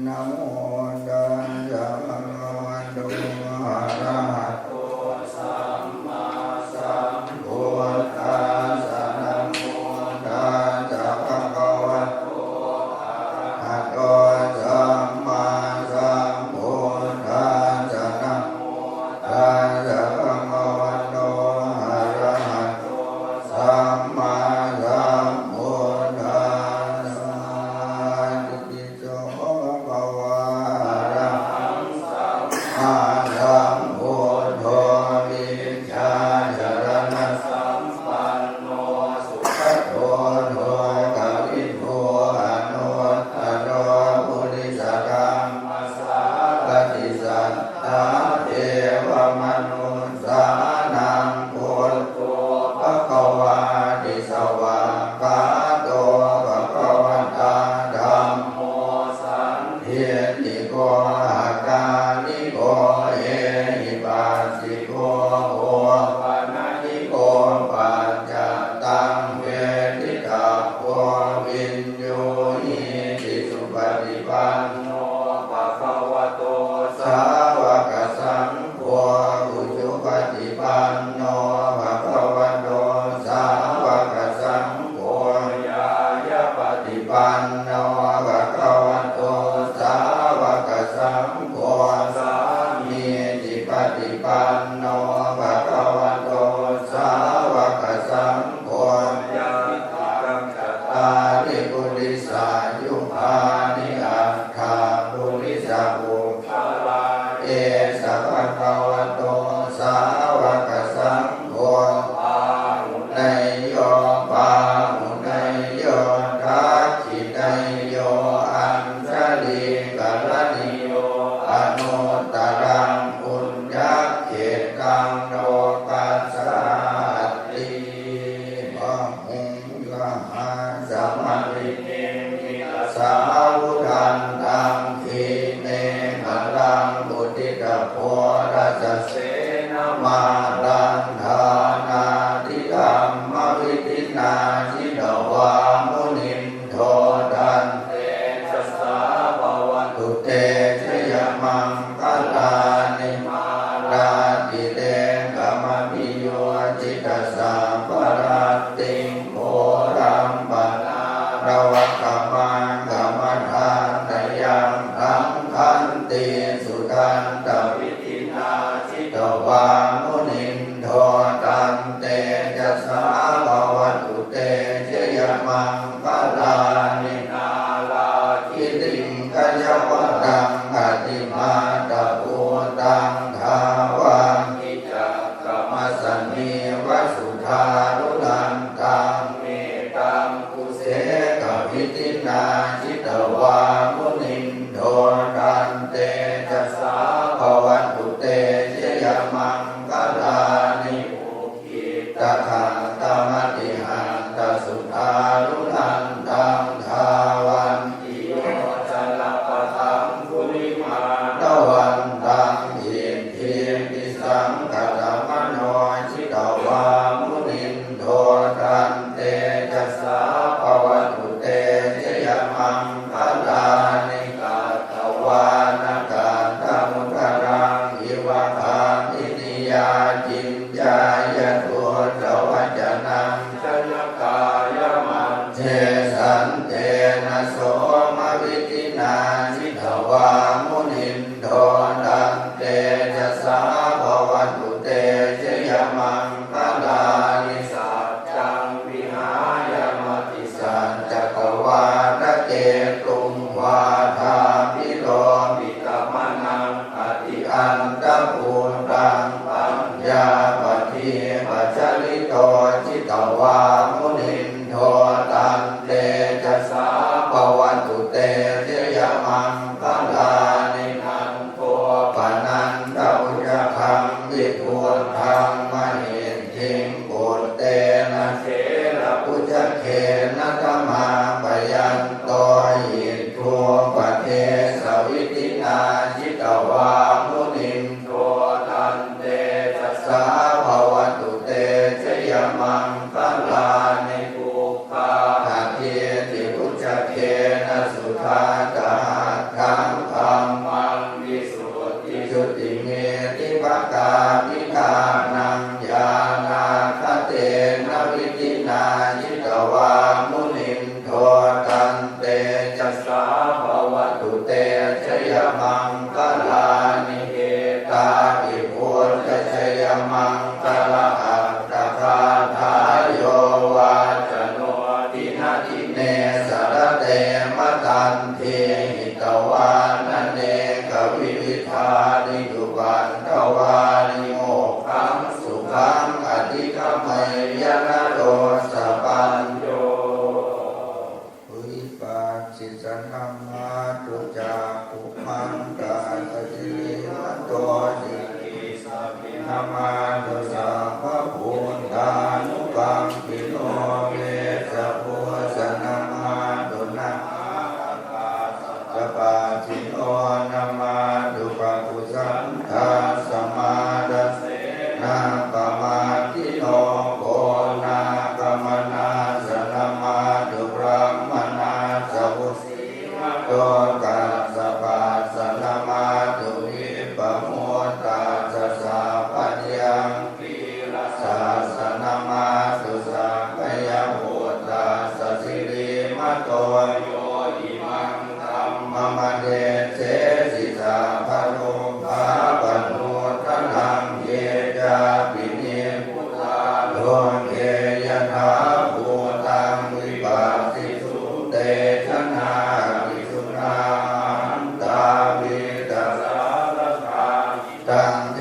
นะโมตัสสะภะคะวะโตอะระหะโตสัมมาสัมพุทธัสสะนะโมตัสสะภะคะวะโตอะระหะโตสัมมาสัมพุทธัสสะนะโมตัสสะภะคะวะโตอะระหะโตสัมมาสัมพุทธัสสะอิติปิโสภะคะวะอะระหังสัมมาสัมพุทโธวิชชาจารณะสัมปันโนสุขโตโนกวิโภอนุตตรปุริสธรรมสารติสัทธาเทวมนุสสานังพุทโธภควาติสวากขาโตภควตาธัมโมสันทิฏฐิโกอาการิโกเอหิปัสสิโกโอปะนะหิโกปัจจตังเวทิตาโกวินโยหิติสุปฏิปันโนภะคะวะโตสาวกสังโฆอุชุปฏิปันโนภะคะวะโตสาวกสังโฆยายาปฏิปันโนภะคะวะโตสาวกสังโฆสามีจิปฏิปันโนภะคะวะโตสาวกสังโฆยะถาคัตตาริปุริสายุภานิอัฏฐาปุริสบุคลาเอสะภะคะวะโตสาวกสังโฆปาหุไนโยปาหุไนโยทักขิไนโยอัญชลีกัลลิโยอนุตตรังปุญญเขตังโลกัสสะติภะหุงละหะสัมมาริเนมิตัสสะวุทันตังคีเนมะรังบุติตะโพรัสเสนะมารันธานาติธัมมวิตินาจิตวามุนินโทตันเตจัสสะภวันตุเตชยมังคลานิมาราติเตกามมิโยจิตตสัมปราติงโพรัมปนาระวะกามังกามทานตยังทังคันติสุทันตวิตินาจิตวามุนินโทตันเตจัสสะภวันตุเตชยมังคลานินาลาคิติงกัจจวัตตังอติมาตะปูตังทาวังกิจักกมัสสนิวสุธารุลันตังเมตังกุเสกวิตินาจิตวามุนินโทตันเตจัสสะภวันตุเตชยมังคลานิอุคิตทังตมติหันตสุธารุลันตังทาวันติโยจัลปะทังกุลิมาตวันตังอินทิปิสังกัตมโนจิตวามุนินโทตันเตจัสสะภวันตุเตชยมังคลานิกัตถวานกันตมุตรังอิวะคานินิยาจินจายะตุตวัจนังชยกายมันเทสันเตนะโสมวิตินาจิตวามุนินโทตันเตจัสสะภวันตุเตชยมังคลานิสัจจังวิหายมติสัจจักวาทะเตตุงวาทาพิโรมิตมนังอติอันตปูตังปัญญาปฏิปัจจลิโตจิตวามุนินโทตันเตจัสสะภวันตุเตชยมังคลานินันโทปนันตอุจคังวิภูทังมหินทิงปุตเตนะเขระปุจเขนะธรรมาปยันโตหิทัวปเทสวิตินาจิตวามุนินโทตันเตจัสสะภวันตุเตชยมังคลานิปุคคาภะเทติปุจเขนะสุธาตาทั วัตุเตชยมังคลานิเกตาติพุทธชยมังคลาอัตตคาทายโยวาจโนทินาทิเนสรเตมตันเทหิตวานเนกวิวิธานิจุกันทวานิโมขังสุขังอธิกมยนโรสปัญโยวิปัสสิสนัมมาตุจากขุมังกาสจิมัตโตจิกิสัพพินามาตุสัพพะพุทธานุกัมปิโนเวสะพุสนัมมาตุนะสปาจิโนนามาตุปะปุสันทาสมาดัสเสนาปมาทิโนโกนากมนาสนามาตุพระมนาสวุสีมาโตกัสสะปัสสะนามาตุวิปโมตตัสสะสัพพะยังปิรัสสะสะนามาตุสัพพยะโหตัสสะสิริมาโตโยอิมังธัมมมะเดเสสิสาภะโลภะปะโนทนังเยจาปิเนพุทธาโลเกยถาภูตังวิปัสสิสุเตชะนาภิกขุนาหันตาวิตัสสะระคาตังเท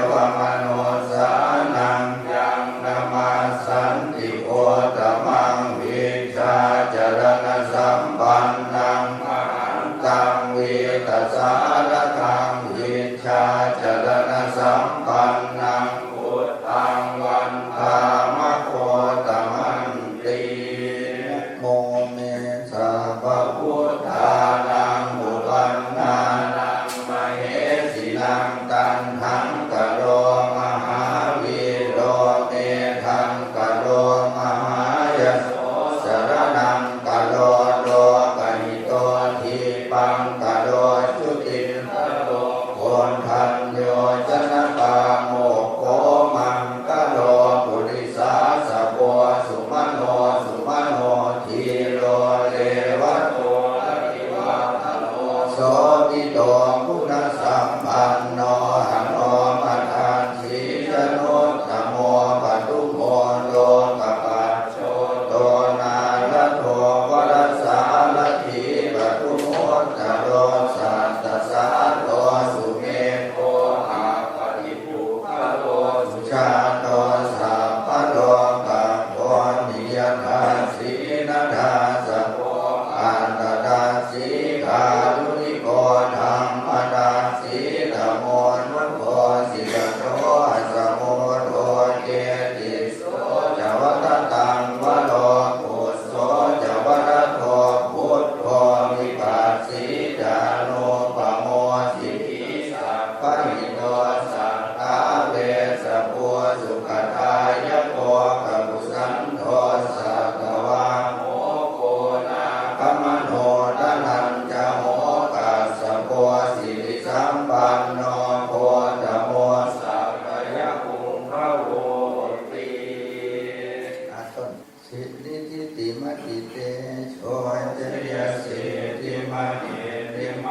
วมโนสานังยังนามาสันติโกตมังวิชาจรณะสัมปันนังมหันตังวิตัสสะระคังวิชาจรณะสัมปันนังพุทธังวันธามะโคตมันติโมเมสะภะพุทธานังบุปันนานังมเหสินังตันหังกะโรมหาวีโรเมทังกะโรมหายโสสรนังกะโรโลกหิโตทิปังกะโรชุตินทโรโคนทันโยชนะปาโมกโกมังกะโรปุริสาสะโพสุมโนสุมโนทีโรเลวะโตอะคิวัตโลโสติโตคุณสัมปันโนหันโนมัทธันสีชโนธรรมโมปัตุโมโลกปัจโชโตนาลโทวรัสสาลถีปัตุโมตโรสัตตสาโตสุเมโคอาปฏิปุคโลสุชาโตสัพพะโลกัปโพนิยทาสีนาทาสะโพอันตตาสีกาลุนิโกธรรมดาสีธรรมโมนุโภสิกโตสะโมโทเจติโสจวัตตังวโรปุสโสจวัตโทพุทโธวิปัสสิจาโนปโมสิกิสัพพะหิโตสัตตาเวสะปัวสุขทายโกกัปปุสันโทสัตวาโมโกนาคัมมโนทนันจโมกัสสะโพสิริสัมปันโนโพธโมสัพพยะคุงพะโวติต้นสิริทิติมติเตโชจริยสิทธิมหิติมา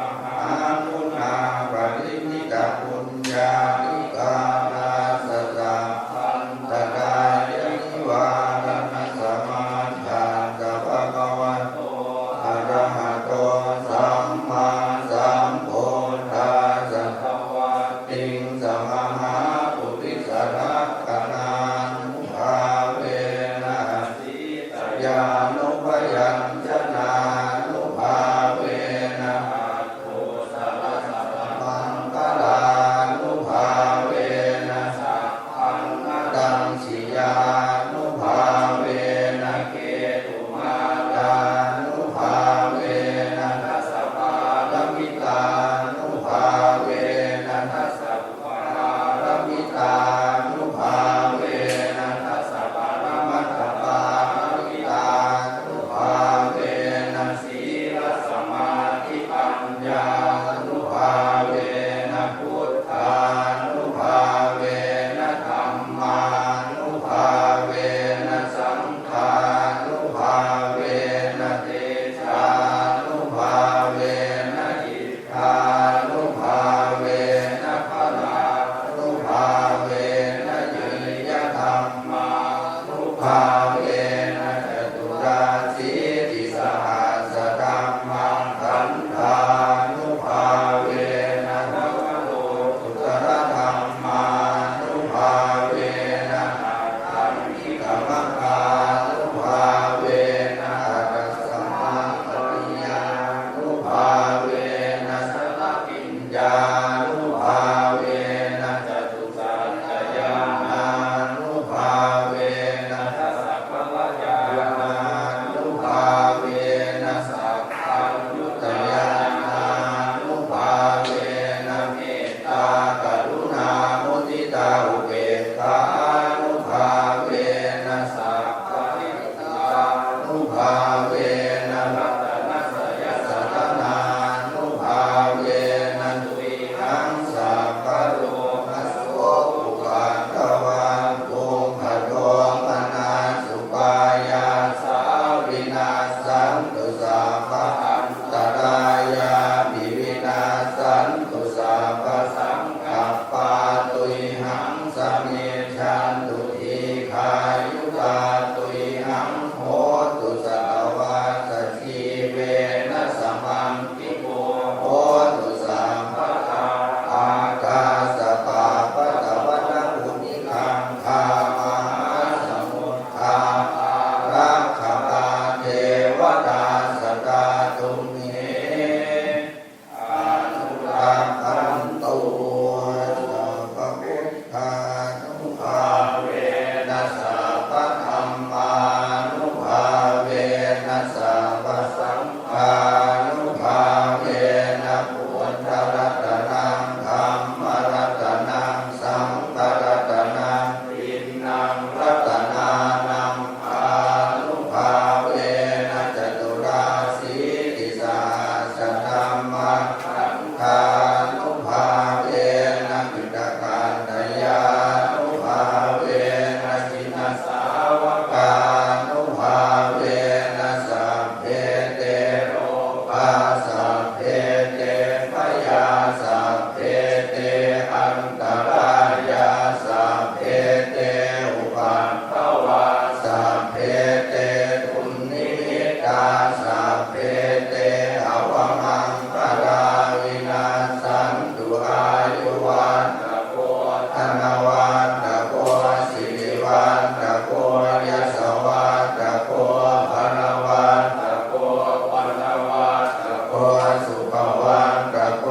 วันตะโก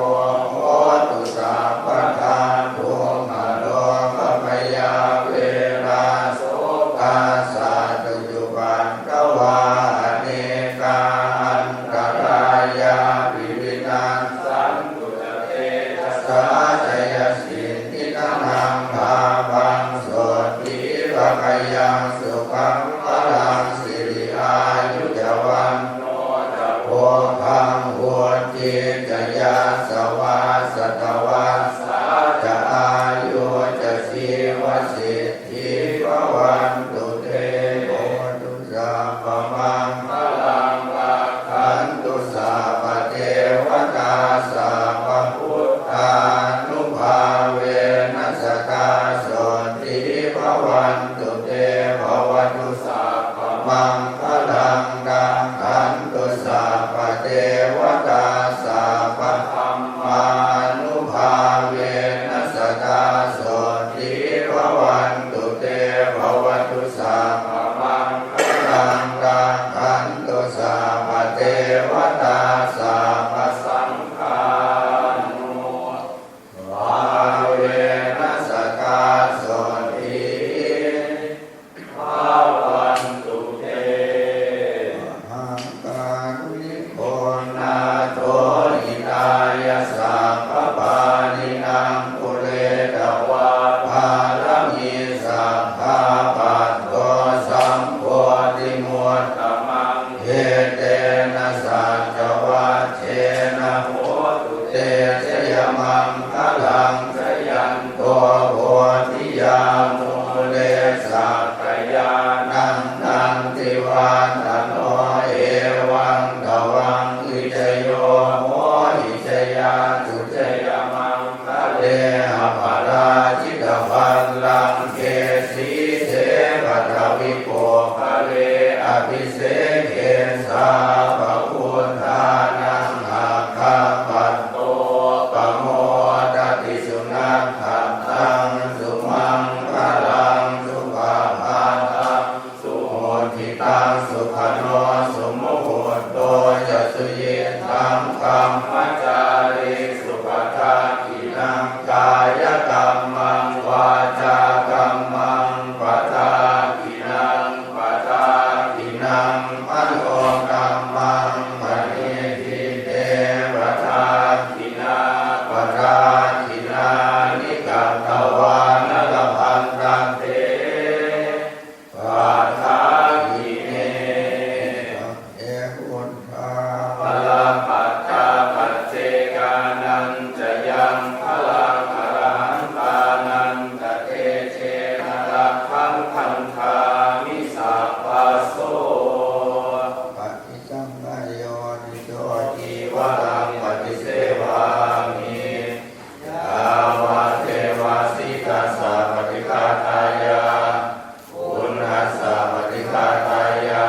โหตุสัพพทาทุกขโลกพยาเวราโสกาสัตตุปันตวาอเนกาอันตรายาวิรินังสันตุเตทัสสะจยสิทธินังภาวังโสติภคยังสุขังพลังสิริอายุจวันโนตโพพังหัวจิตยาสวาสตวัสสะจะอายุจะชีวสิทธิภวันตุเตโหตุสัพพมังคลังรักขันตุสัพพเทวตาสัพพพุทธานุภาเวนัสตาโสติภวันตุเตภวตุสัพพมังคลังรักขันตุสัพพเทวตาสัพพธัมมานุภาเวนัสตาโสติภวันตุเตภวตุสัพพมังคลังรักขันตุสัพพเทวตาสัพพสังฆานุภาเวนัสตาโสติภวันตุเตหังการุณิโกนาโตอิตายะสัพพปานินังปุเรตวะภารมีสัพพะปัตโตสัมโพธิมุตตมังเหเตนะสัจวัชเชนะโหตุเตชยมังคลังชยันโตโพธิยามุเลสักขยานังนันติวันตโนเอวังตวังอิจโยโมอิจยาตุจยมังคะเลหะภราชิตพัลลังเกสีเทปัทวิโปคะเลอภิเสเกสาภพุทธานังอาคาปัตโตปโมทติสุนัขขันตังสุมังคลังสุภาพาตังสุโหติตังสุขโนสุโมโหโตจะสุเยตังกัมมจาริสุปทากินังกายกรรมังวาจากรรมังปทากินังปทากินังมโนกรรมังมณีทิเตปทากินาปทากินานิกัตตวานลพันตันเตปทากิเนเอวุฒาพลังปัตตาปัจเจกานันจะยังพลังอรหันตานันตเตเชนะรักขังคันธามิสัพพโสปฏิสังขโยนิโสจีวรังปฏิเสวามิยาวะเทวาสิตัสสะปฏิฆาตายาปุณหัสสะปฏิฆาตายา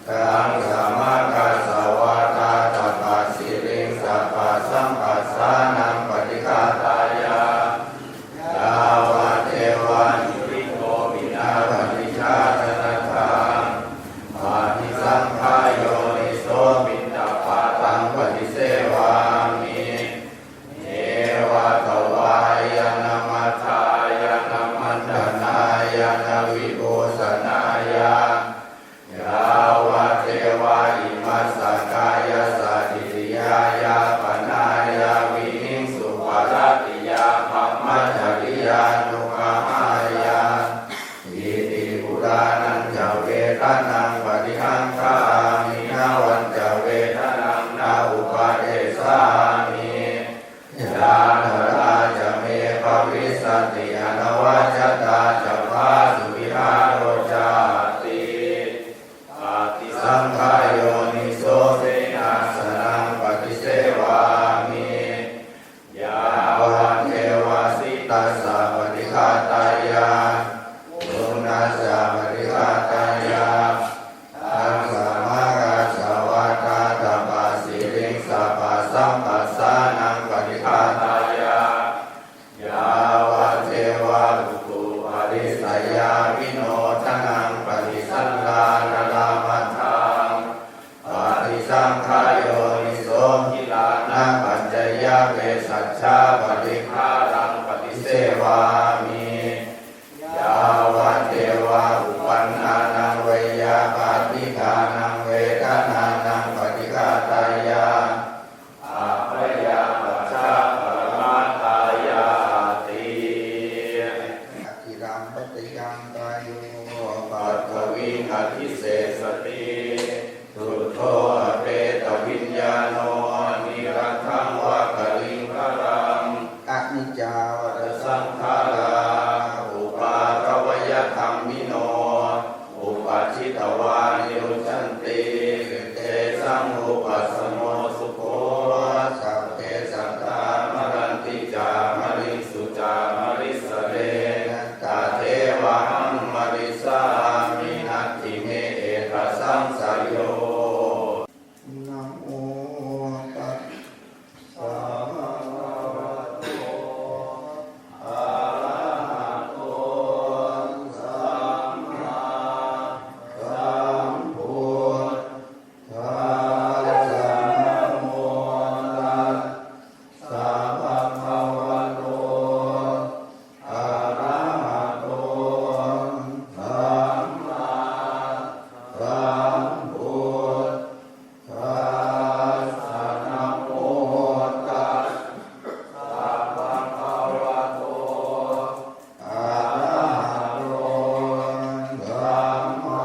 ตังสัมมากัสสวะตาตัปปะสิริงสัพพะสัมปัสสานังปฏิฆาตายายาวะเทวานิริโกวินาปฏิชาตนะทังปฏิสังขายโยนิโสปินดาภาตังปฏิเสวามิเอวะตวายานามัทธายานามันดานายานาวิโภสนายายาวะเทวาอิมัสสกายสัตติยายาปนายาวิหิง เวสัชชาปฏิฆารังปฏิเสวามิยาวะเทวะอุปันนานังเวยาปาติกานังเวทนานังปฏิฆาตายาอาภยาปัจจาปรมาตายาติอิรังปฏิยังกายโยปัตถวิหัตถิเสสติสุโธอเปตวิญญาโนนิรัตถังวะกลิงครังอนิจจาวัฏสังขาราอุปากวยธรรมิโนอุปัชชิตวานิรุชันติเตสังอุปัสสโมสุโขสัพเพสัตตามรันติจามริสุจามริสเรตาเทวะหังมริสามินัตถิเมเอกสังสยโยนะโมตัสสะภะคะวะโตอะระหะโตสัมมาสัมพุทธัสสะนะโมตัสสะภะคะวะโตอะระหะโตสัมมาสัมพุทธัสสะนะโมตัสสะภะคะวะโตอะระหะโตสัมมา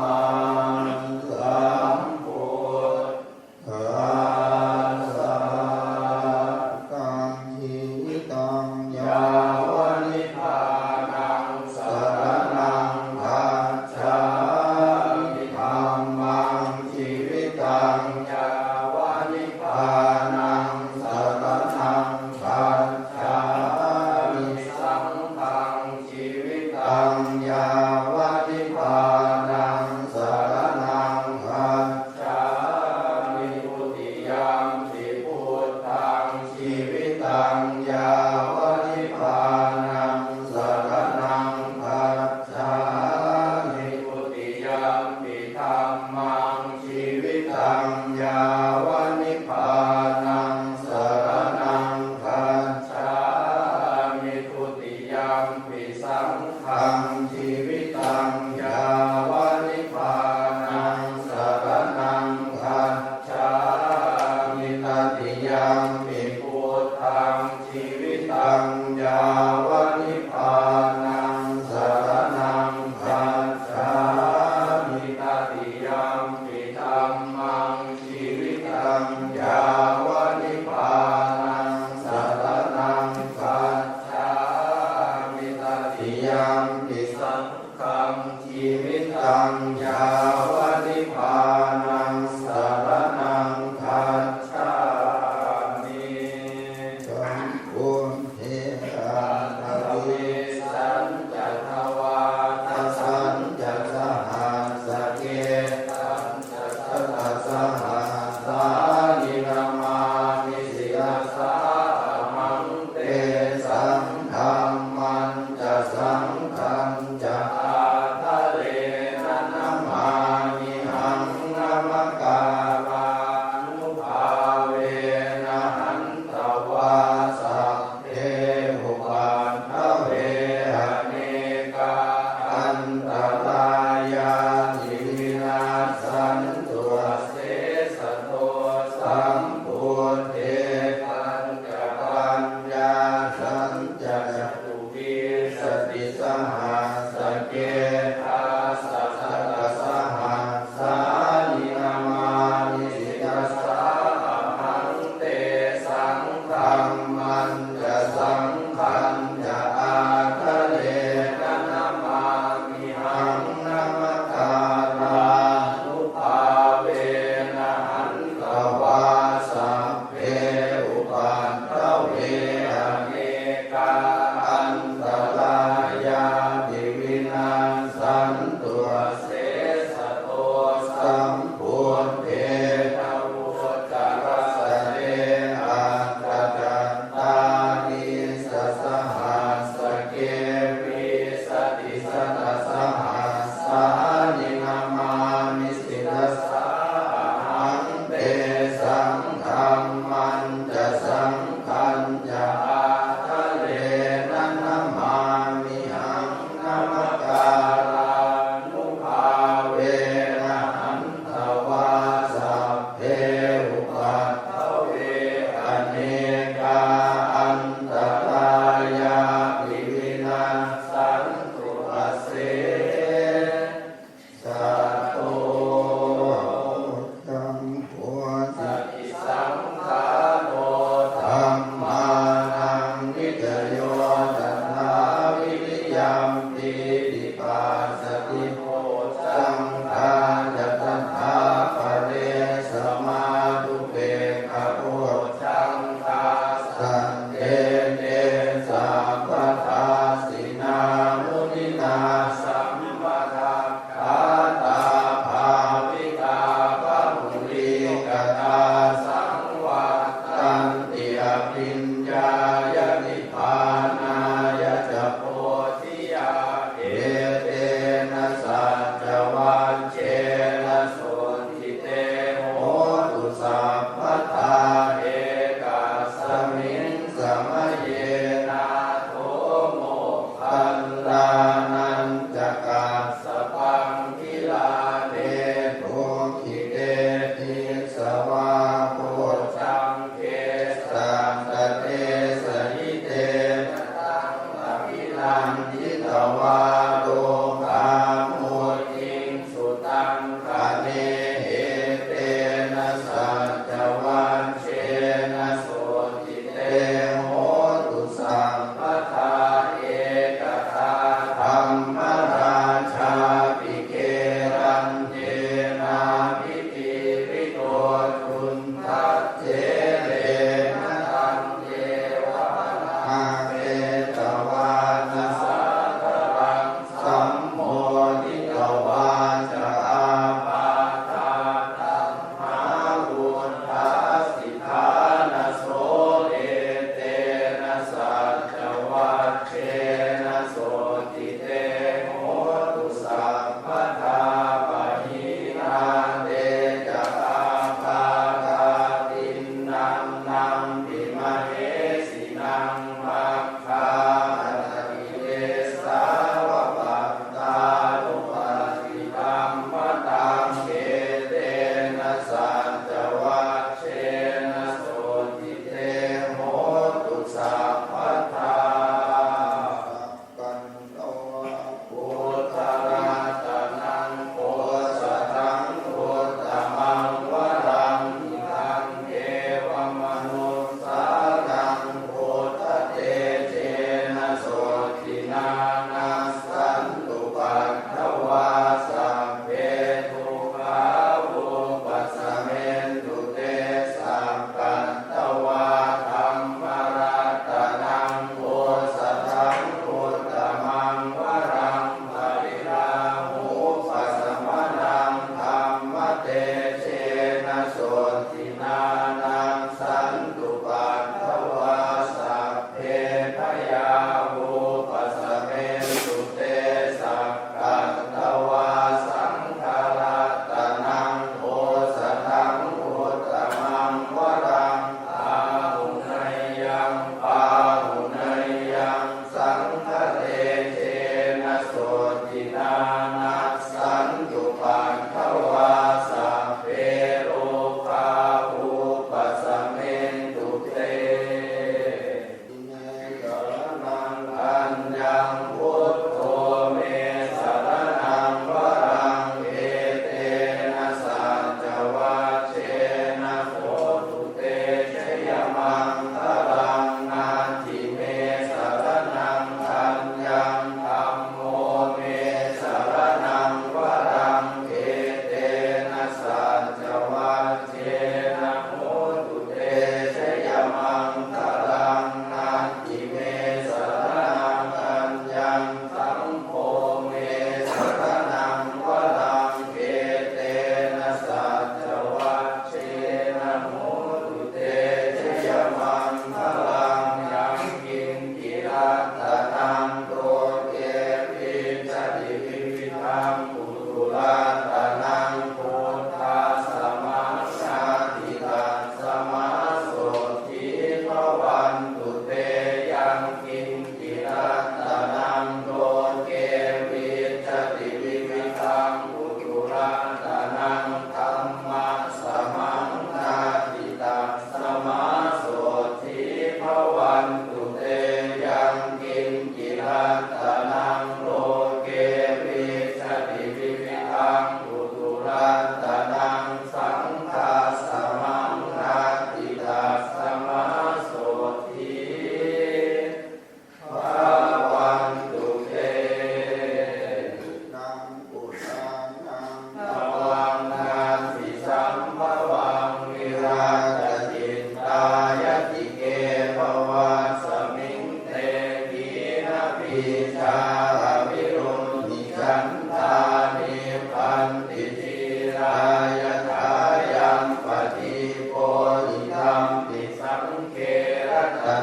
สัมพุทธัสสะกังชีวิตังยาวนิพพานังสรณังคัจฉามิธัมมังชีวิตังยาวนิพพานังสรณังคัจฉามิสังฆังชีวิตังยาวนิพพานังสรณังคัจฉามิทุติยัมปิพุทธังชีวิตังยาวนิพพานังสรณังคัจฉามิทุติยัมปิธัมมังชีวิตังยาวนิพพานังสรณังคัจฉามิทุติยัมปิสังฆังชีวิตังยาวนิพพานังสรณังคัจฉามิตติยัมปิพุทธังชีวิตังยาวนิพพานังสรณังคัจฉามิตติยัมปิธัมมังชีวิตังยาวนิพพานังสรณังคัจฉามิตติยัมปิสังฆังชีวิตังยาวนิพพานังสรณังคัจฉามิสัมพุทเทระตะเวสัญจัตวาทสัญจัตสหัสสะเกตัญจัตตัสสะหัสสานินามามิสิยัสสะมังเตสังธัมมันจะสังฆังจะอาทะเลนะนะมานิหังนะมะกามานุภาเวนะหันตวาสัพเพหุปันทเวหเนกาอันตรายานิวินาสันตุเสสะโตสัมพุทเทปัญจปัญญาสัญจจตุวิสติสหัสสะเกทัสสะสัตตสหัสสานินามานิสิยัสสะหังเตสังฆัม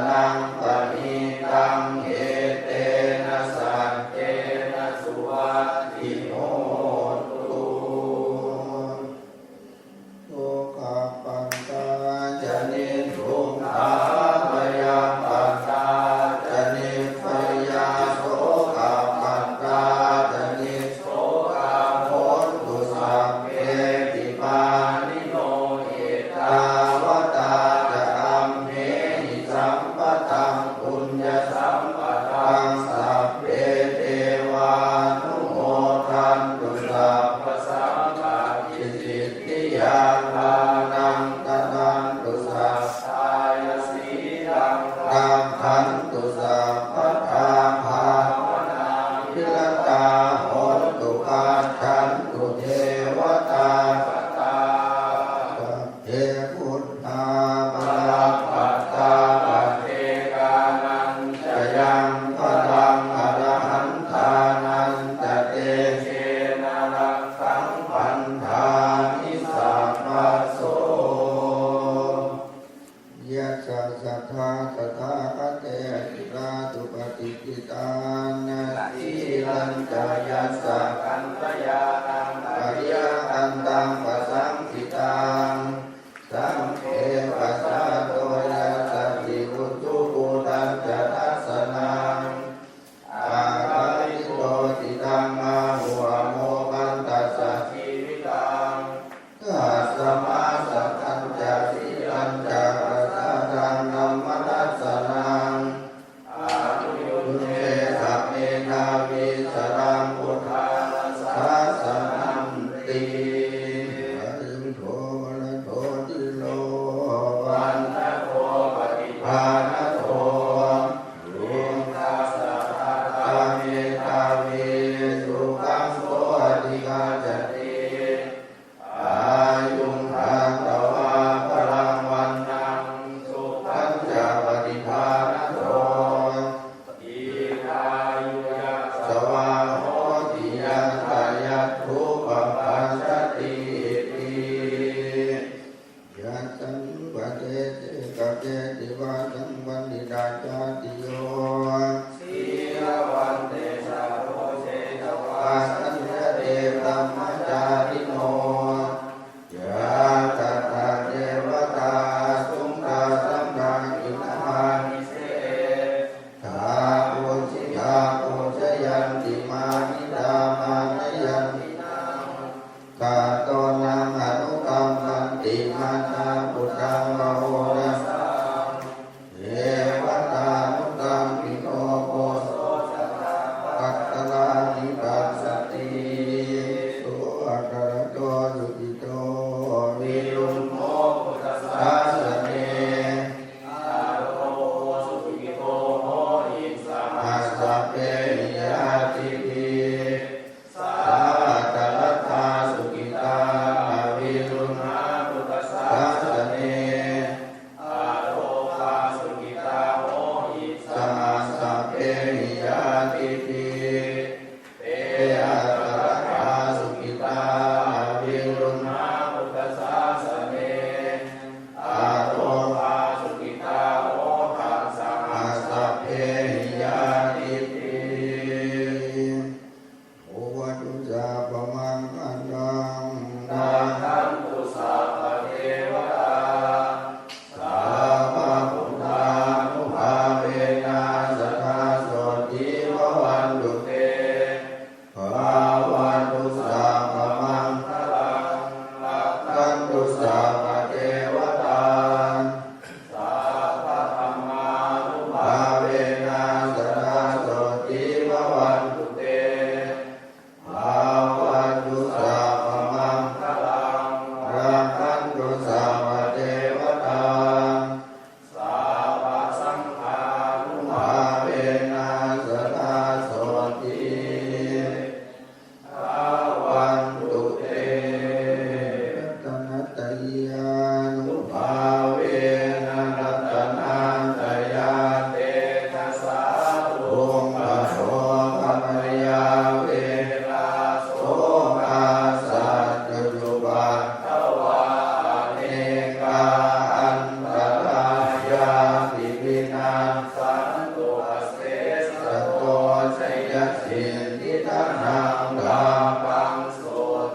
นังปณิตังเหเตนะสัจเจนะสุวัตติโหตุทุกขปันตาจนิทุกขาพยาปันตาจนิพยาโสกปันตาจนิโสกโหตุสัพเพติปานิโนเอตาวตาจะอัมเหหิสัมปตังปุญญสัมปตังสัพเพเทวานุโมทันตุสัพพสัมปะกิสิทธิยาภานังตนันตุสัพพายสีรังรังขันตุสัพพทาภาวนาพิรตาโหตุกาชันตุเทวตาปตาสัพเพพุทธาปรักปัตตาปเทกานันจะยังพลังอรหันทานันจะเตเชนะรักขังปันธานิสัพพโสยัสสะสัทธาสัทธาคเตติราตุปฏิกิตานาทีลัญจายัสสะกันตยานังอริยกันตังปะสังขิตังสังเขปัสสะโตยัสสะติอุตุปุตัญจะทัสสนังอาคาริโตติตังอาหัวโมกันตัสสะชีวิตังกัสสมาสัพพัญจะสีลัญจะปัสสะทังนัมมนัสสนังอาตุยุเทสัพเพนาวิสรังพุทธาสัสสนัมติอริยโทวะโทติโลวันทโทปฏิภาณโทรุทัสสะทาเมตาวิสุขังโสอธิกาจติอายุงทางตวาพลังวันนังสุขันจะปฏิภาณโทอิทายุยัสสวาโหติยัสสะยัตถุปปัสสติติยัสสังปะเตเตกะเตติวาสังวันนิดาจาติโยสีลวันเตสะโรเชตวาสัญญเตธรรมจาริโนยะตัตถะเทวตาสุงตาสัมมาอินมานิเสทาปุชิยาปุชยันติมานิดามานยันตินังกาโตนังอนุกัมมันติมานาพุทธังวโหรสังเทวตานุต รินาสันตุเสสะโตชัยสิทธิธนังลาภังโส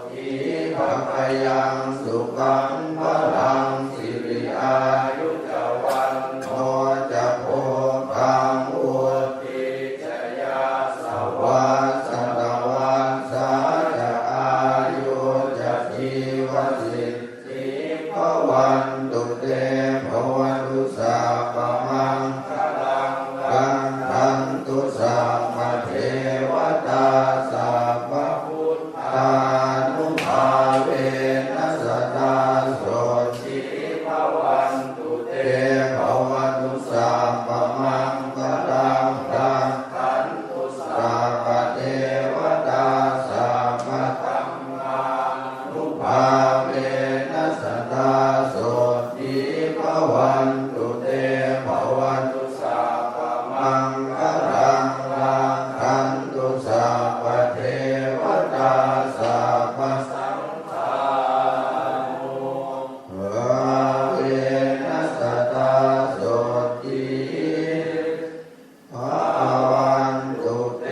ทิภคยังสุขังพลังสิริอายุจวันโนจะโพคังอุติจยาสวัสสันตวันสาจะอายุจะชีวสิทธิภวันตุเตภวันตุสัพพมังคลังคันตุสัพพเทวตาสัพพพุทธานุภาเวนัสสตาโสทิภวันตุเตภวันตุสัพพมังคลังคันตุสัพพเทวตาสัพพธัมมานุภาเวนัสสตาโสทิภวันตุเตภวันตุสัพพมังคลังคันตุสัพพเทวตาสัพพสังฆานุภาเวนัสสตาโสทิภวันตุเต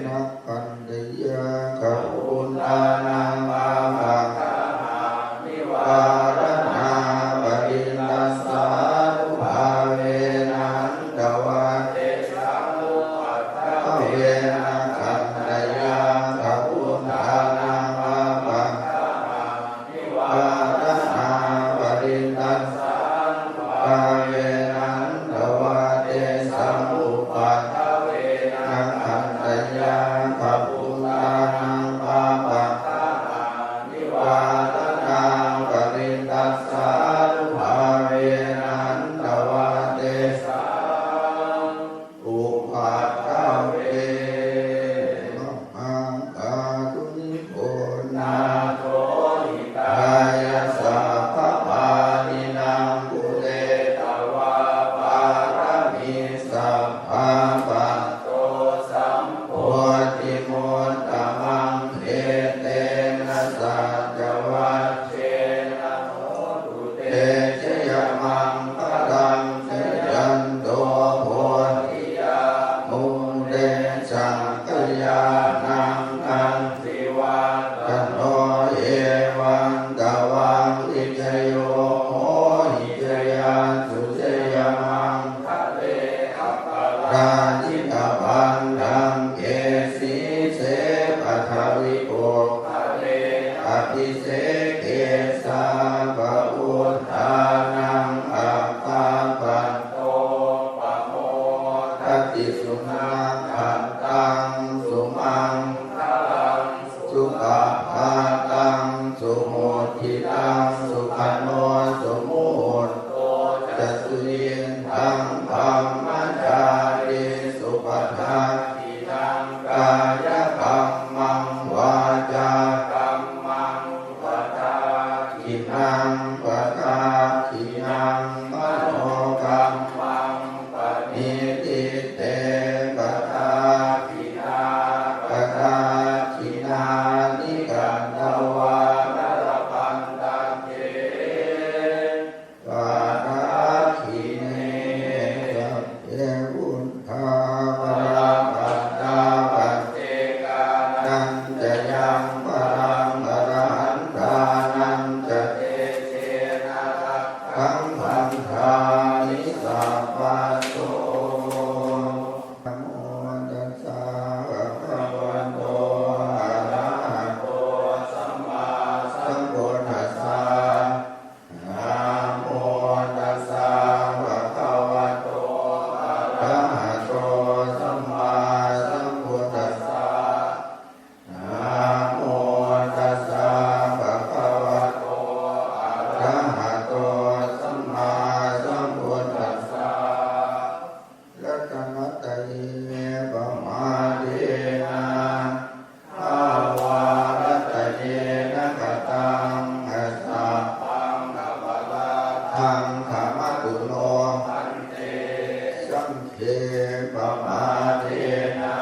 นักขันติยะขปุณานังมาภังนิวารณาปรินัสสานุภาเวนันตวันเตสังมุปัฏฐเวนะขันติยะขปุณานังมาภังนิวารณาปรินัสสานุภาเวนันตวันเตสังมุปัฏฐเวนะขันติยะขปุณานังมาภังนิวารณาปรินัสสานุภาเวนันตวันเตสังอุปัฏฐเวมังคาตุนิโพนาโทหิตายะสัพพปานินังปุเรตวาปารมีสัพพะปัตโตสัมโพธิมุตตมังเทเตนะสัจวัชเชนะโหตุเตชยมังคลังชยันโตโพธิยามุเดชังกยานังอันติวาตโนเอวังตวังอิจโยโหหิจยาสุเจยมังคะเลอัปปะราชิตบันดังเกสีเสปัทวิโภคะเลอภิเสเกสาภะอุทธานังอัปปะปัตโตปะโมทัตติสุนังขันตังสุมังคลังสุขภาตังสุโหทิตังสุขันโนสุมุตโตจัสสุยินทังธัมมัญจาริสุปทาทินังกายกัมมังวาจากัมมังปะทาทินังปะทาทินังมโนกัมมังปณิทิเตปะทาทินาปะทาทินานิกันตวานรพันตังเตปะทาทิเนสัพเพอุทธาวราปัตตาปัจเจกานันจะยังปรังอรหันตานันจะเตเชนะรักขังพันธานิสัพพะโตนะโมตัสสะภะคะวะโตอะระหะโตสัมมาสัมพุทธัสสะนะโมตัสสะภะคะวะโตอะระหะโตสัมมาสัมพุทธัสสะนะโมตัสสะภะคะวะโตอะระหะโตสัมมาสัมพุทธัสสะรัตนัตเยปมาเดนะภาวารัตเยนะกตังอัสสะพังอภลาทังขมตุโนพันเตสังเขปมาเดนะ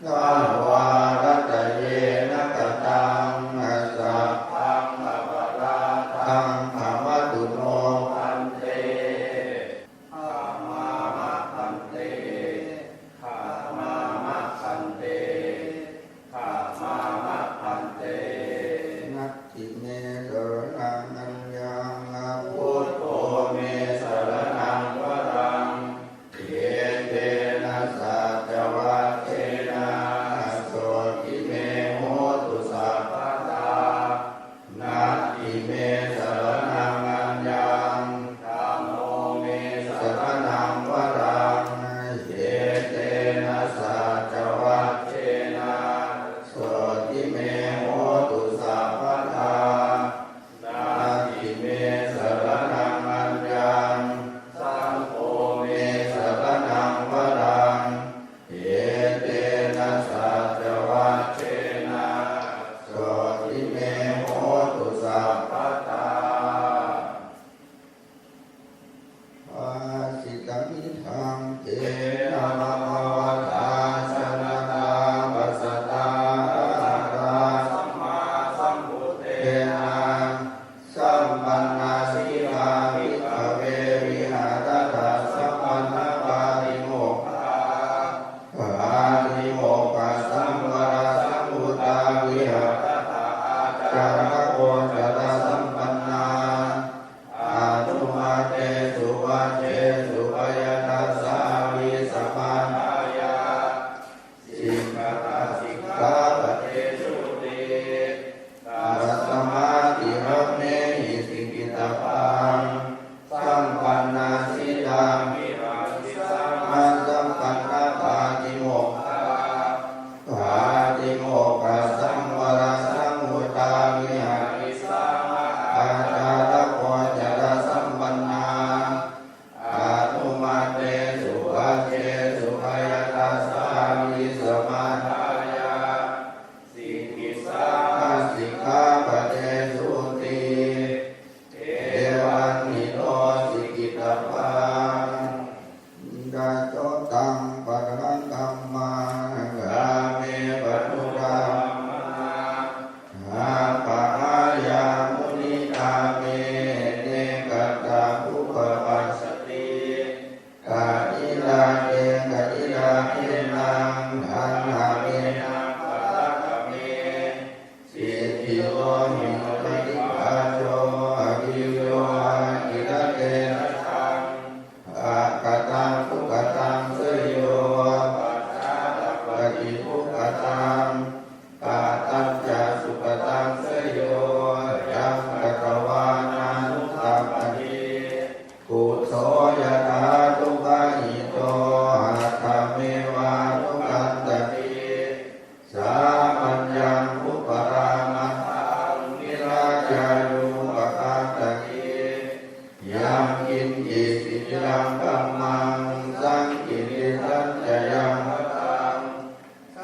ภาวารัตเยนะกตังอัสสะพังอภลาทังขมตุโนพันเต ป ะอิลาเกกะอิลาเกนังทันหาเมนังปะละกะเมสิทธิโลหิปฏิภาโชอภิโยอิระเกนะชังอะกะตังทุกตังเสยโยปัจจาปฏิทุกตังกาตัญจสุปตังเสยโยยังกะกวานานุตัปปฏิกุโสยะถาทุกขาหิโตหัตถเมวะทุกขันตติสามัญญังอุปรามัตถังนิราชายุปคัตติยังกินจิสิยังกัมมังสังกิริสัญจยังมะตัง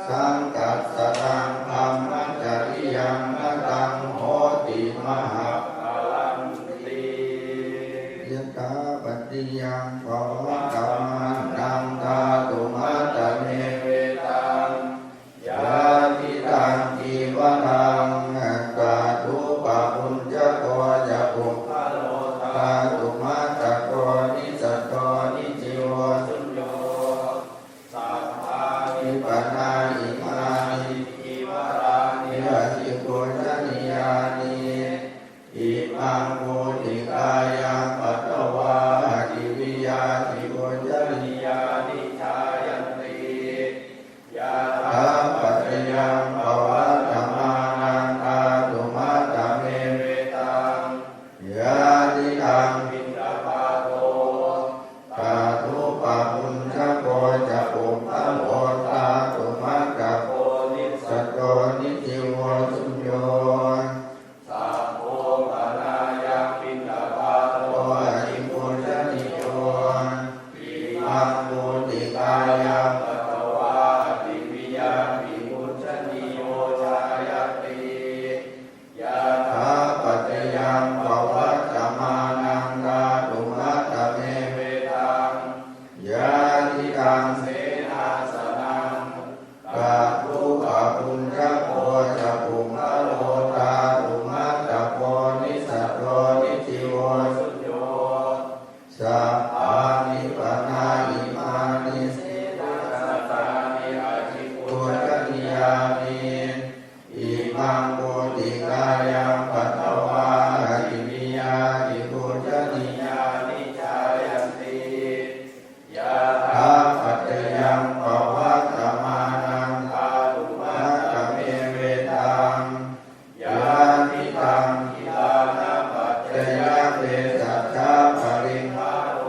สังกัสสตังธัมมัจจริยังมะตังโหติมหาภลังติยะถาปัตติยังภวะกัมมันตังธาตุมัตตเมเวตังยาติตังจีวรังกาตุปะปุญจโกจะปุพพะโลธาตุมัตตโกนิสัตโตนิจิโวสุญโยสัพพานิปนาอิมานิจีวรานิอาทิโกจนิยานิอิมังโมติกายังปัตตวาทิวิยาทิโกจนิยานิชายันติยาถาปัจจยังภวะธัมมานังธาตุมัตตเมเวตังยาติตังบิณฑบาโตธาตุปะปุญจโกจะปุพพะโลธาตุมัตตโกนิสัตโตนิจิโวสุญโยสัพโพปะนายังบิณฑบาโตอหิปุญจนิโยอิมังโมติกายังปัตตวาทิวิยาปิปุญจนิโยชายติยะถาปัจจยังภวะธัมมานังธาตุมัตตเมเวตังยาติตังเสนาสนังกาตุปะปุญจโกจะปุพพะโลธาตุมัตตโกนิสัตโตนิจิโวสุญโยสัพพานิปนาอิมานิเสนาสตานิอาทิโกจนิยานิอิมังโมติกายังปัตตวาทิวิยาทิโกจนิยานิชายันติยะถาปัจจยังภวะธัมมานังธาตุมัตตเมเวตังยาติตังกิลานะปัจจยเวสัชชะปริภาโร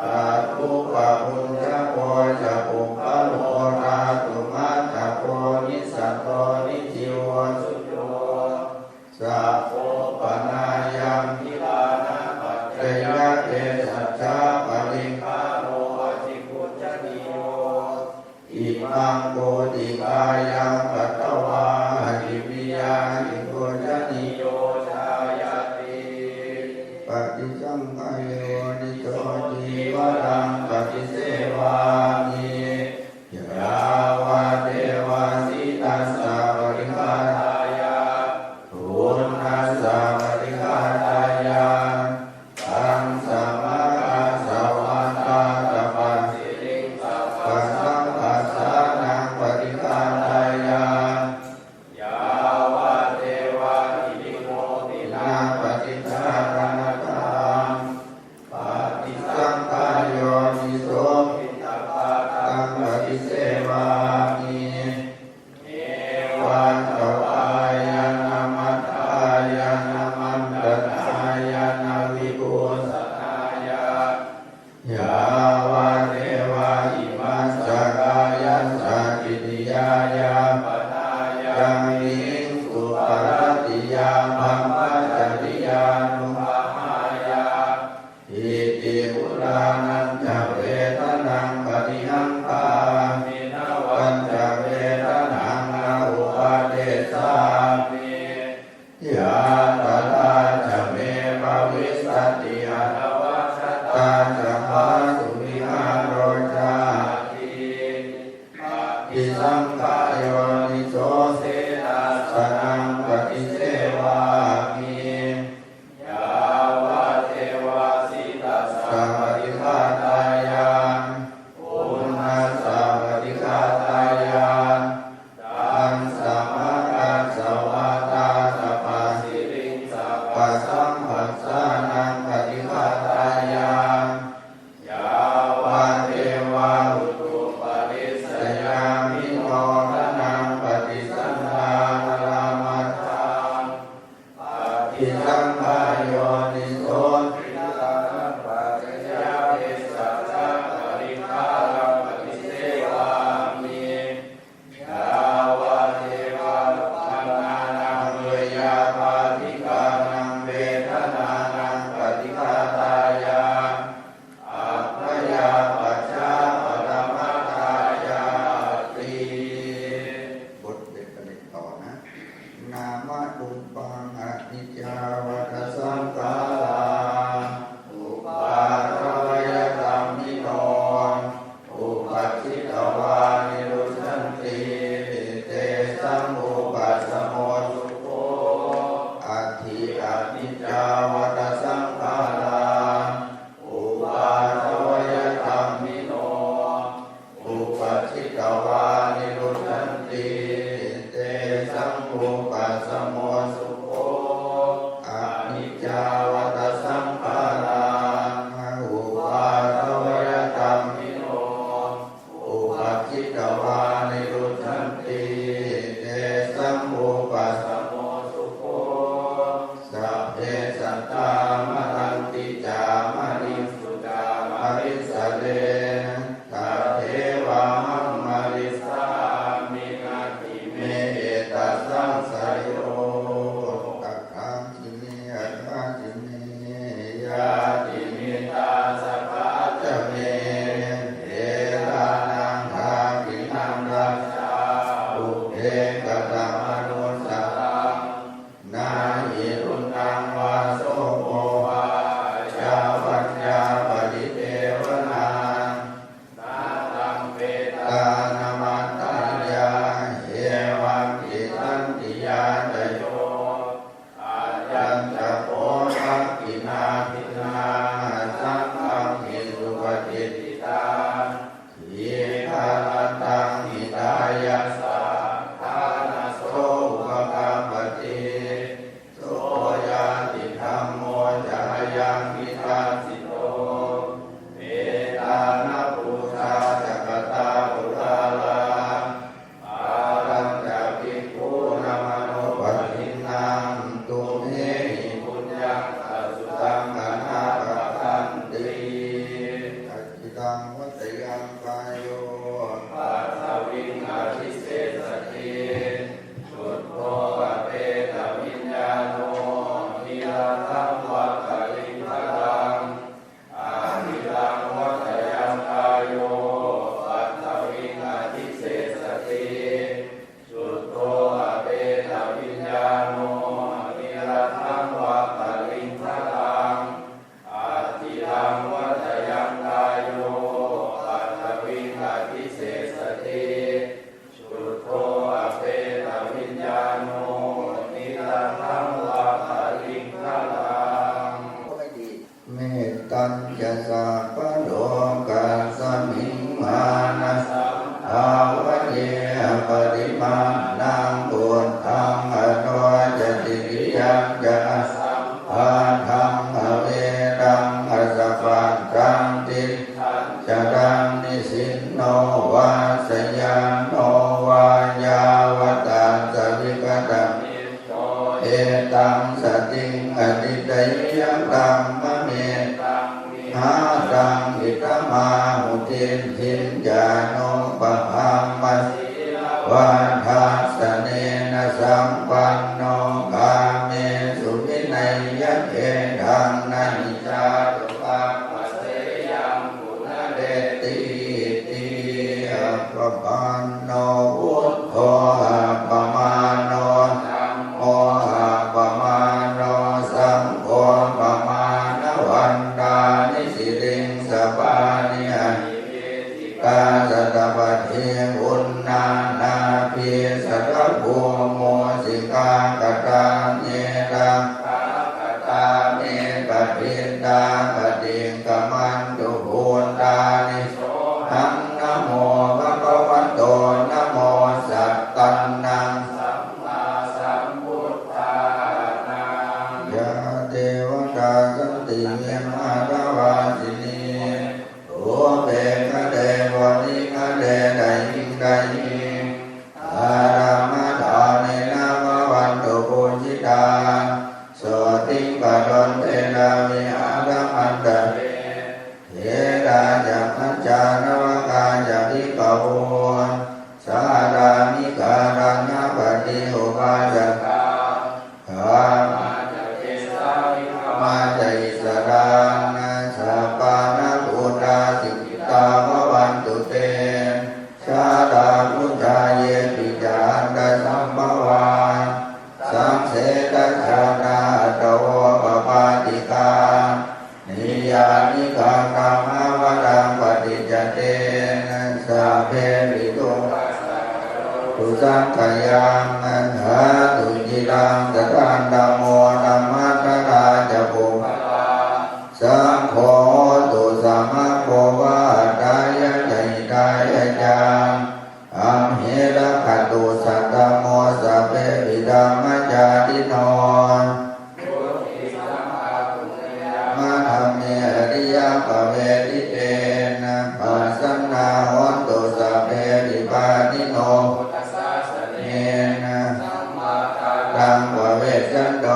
ธาตุปะปุญจโกจะปุพพะโลธาตุมัตตโกนิสัตโตนิจิโวสุญโยสัพโพปะนายังกิลานะปัจจยเวสัชชะปริภาโรอธิปุญจนิโยอิมังโกติกายังปัตตวาทิวิยาทิโกจนิโยชายติปฏิสังขายโยนิโสจีวรังปฏิเสวามิยาวาเทวาสิตัสสะปริฆาทายาทุนนัสสะปริฆาทายาตังสัมมาสวัตตาตปัสสิริงสัพพสังฆัสสะนังปริฆาทายายาวาเทวาทิวิโมตินาปฏิฆารณตังปฏิสังขายโยนิโสภิตตปาตังปฏิเสวามิเอวันตวายานามัตถายานามันตนายานาวิปุสนายายาวาเทวาอิมัสสกายัสสกิติยายาปนายังนิสุปรติยามัมมัจจริยานุภามายาอิติปุรานันจะเวทนังปฏิหังคามินาวันจะเวทนังนาอุปาเดสามิยาตถาจะเมภวิสสติอนวัชตาจะภาสุวิหารโรจาติปิสังขายโยนิโสเสนาสนังปฏิเสวามิยาวาเทวาสิตัสสะปฏิฆาท อิติตังอิทานันตังอิตายะสังฆานาโสภะคะปติโสยะติธัมโมจายังมิทัสสิโตเมตานะพุทธาจักตาปุราลาอารัญญาภิกขุนะมโนปทินังตุเมหิปุญญังอสุตังอนาปะคันติอจิตังวัตยังกายโยปัสสวิงอภิเศษสติชุดโตอเปตวิญญาโนนิรันตังวะกะลิงคะตังอาทิตังวัตยังกายโยปัสสวิงอภิเศษสติชุดโตอเปตวิญญาโนนิรันตังวะกะลิงคะตังอาทิตังวัตยังกายโยปัสสวิงอภิเศษสติชุดโตอเปตวิญญาโนนิรันตังวะกะลิงคะตังเมตตัญจะสัพพโลกัสสมิงมานะสัมภาวะเยปริมาณังพุทธังอโนจติกิยังจะสัมภาทังอเวรังอสัพพันตังติจารังนิสินโนวาสยานโนวายาวตัสสวิกตังเอตังสติงอติเตยังตัมมะเมตังหาตังอิตมาหุตินทินจานุปะหังมัสวันทัสสเนนะสัมปันโนกาเมสุวินัยยะเอทังนันจาตุปัปปะเสยังปุณเดติติอัปปปันโนพุทโธอัปปมาโนธัมโมอัปปมาโนสังโฆปมาณวันตานิสิริงสปานิยกาสตปัฏฐิอุณนานาภิสัทธภูโมสิกากตาเนรังกตาเนปฏิตาปฏิกมันตุภูตานิโสหังนะโมภะคะวะโตนะโมสัตตันนังสัมมาสัมพุทธานังยะเทวตาสันติเมมาตวาสินีโอเปกะเดวนิกะเดไดยิงไดยิงอารามะทาเนนะวะวันตุปุจิตาสวติกะดนเตนะวิหารมันตะเทราจักขัญจานวกาจะภิกขโวสารามิการัญญปฏิอุปาจกาขามาจะเกสาวิกมาจะอิสรานะสัพพานะพุทธาสิกิตาววันตุเตชาดาพุทธาเยปิจานตสัมภวาสังเสตชาดาโตปปาติกานิยานิกากามาวรังปฏิจเตนะสัพเพริโตตุสังขยังอันหาตุจิรังตรันดโมนัมมัตตาจะปุปะสังโฆตุสัมมาโภวะตายะใจตายะจังอัมเหระคตุสัตตโมสัพเพปิดัมมัจจาติโนมาธรรมเมอริยปเวทิเตนะปัสสนาโหตุสัพเพปิปานิโนเนนะตังวะเวสสันโต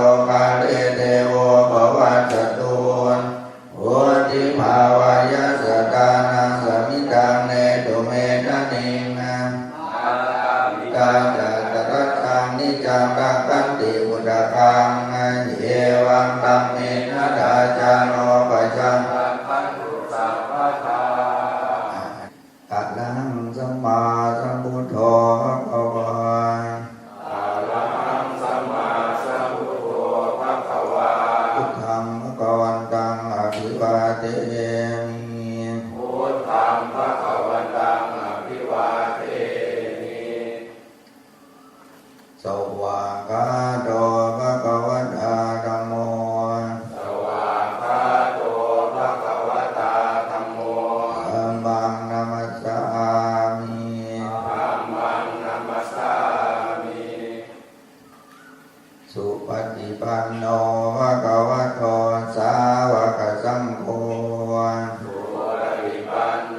วันโน